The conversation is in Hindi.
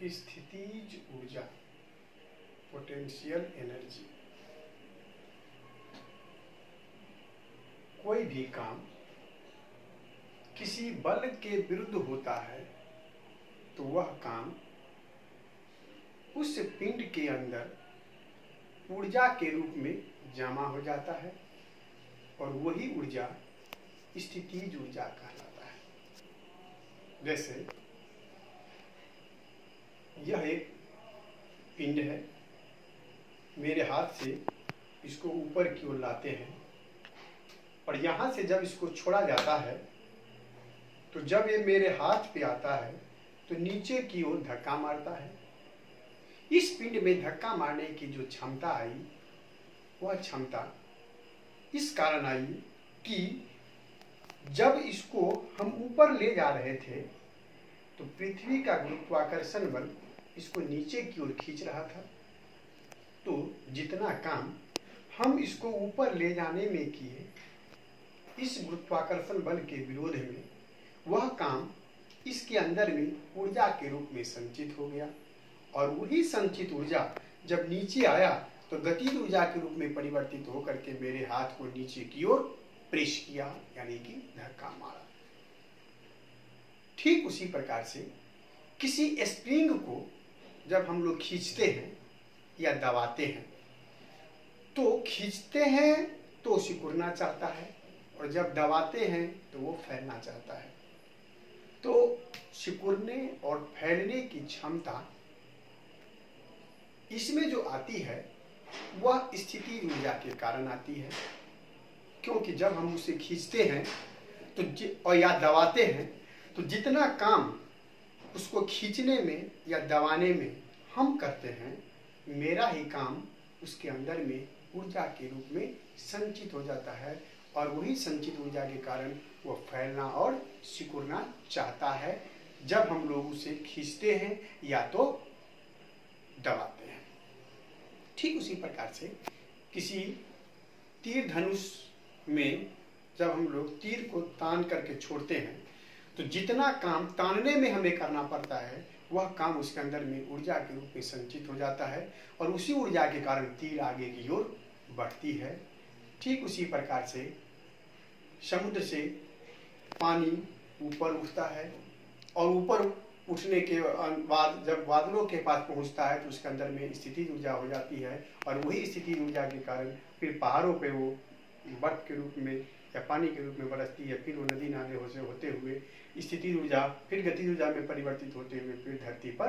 स्थितिज ऊर्जा, पोटेंशियल एनर्जी। कोई भी काम किसी बल के विरुद्ध होता है तो वह काम उस पिंड के अंदर ऊर्जा के रूप में जमा हो जाता है और वही ऊर्जा स्थितिज ऊर्जा कहलाता है। जैसे यह एक पिंड है, मेरे हाथ से इसको ऊपर की ओर लाते हैं और यहाँ से जब इसको छोड़ा जाता है तो जब ये मेरे हाथ पे आता है तो नीचे की ओर धक्का मारता है। इस पिंड में धक्का मारने की जो क्षमता आई वह क्षमता इस कारण आई कि जब इसको हम ऊपर ले जा रहे थे तो पृथ्वी का गुरुत्वाकर्षण बल इसको नीचे की ओर खींच रहा था। तो जितना काम हम इसको ऊपर ले जाने में किए इस गुरुत्वाकर्षण बल के विरोध में, वह काम इसके अंदर में ऊर्जा के रूप में संचित हो गया और वही संचित ऊर्जा जब नीचे आया तो गतिज ऊर्जा के रूप में परिवर्तित होकर के मेरे हाथ को नीचे की ओर प्रेस किया, यानी कि धक्का मारा। ठीक उसी प्रकार से किसी स्प्रिंग को जब हम लोग खींचते हैं या दबाते हैं तो खींचते हैं तो सिकुड़ना चाहता है और जब दबाते हैं तो वो फैलना चाहता है। तो सिकुड़ने और फैलने की क्षमता इसमें जो आती है वह स्थिति ऊर्जा के कारण आती है, क्योंकि जब हम उसे खींचते हैं तो या दबाते हैं तो जितना काम उसको खींचने में या दबाने में हम करते हैं, मेरा ही काम उसके अंदर में ऊर्जा के रूप में संचित हो जाता है और वही संचित ऊर्जा के कारण वह फैलना और सिकुड़ना चाहता है जब हम लोग उसे खींचते हैं या तो दबाते हैं। ठीक उसी प्रकार से किसी तीर धनुष में जब हम लोग तीर को तान करके छोड़ते हैं तो जितना काम तानने में हमें करना पड़ता है वह काम उसके अंदर में ऊर्जा के रूप में संचित हो जाता है और उसी ऊर्जा के कारण तीर आगे की ओर बढ़ती है। ठीक उसी प्रकार से समुद्र से पानी ऊपर उठता है और ऊपर उठने के बाद जब बादलों के पास पहुंचता है तो उसके अंदर में स्थितिज ऊर्जा हो जाती है और वही स्थितिज ऊर्जा के कारण फिर पहाड़ों पे वो बर्फ के रूप में या पानी के रूप में बरसती है, फिर वो नदी नाले से होते हुए स्थितिज ऊर्जा फिर गतिज ऊर्जा में परिवर्तित होते हुए फिर धरती पर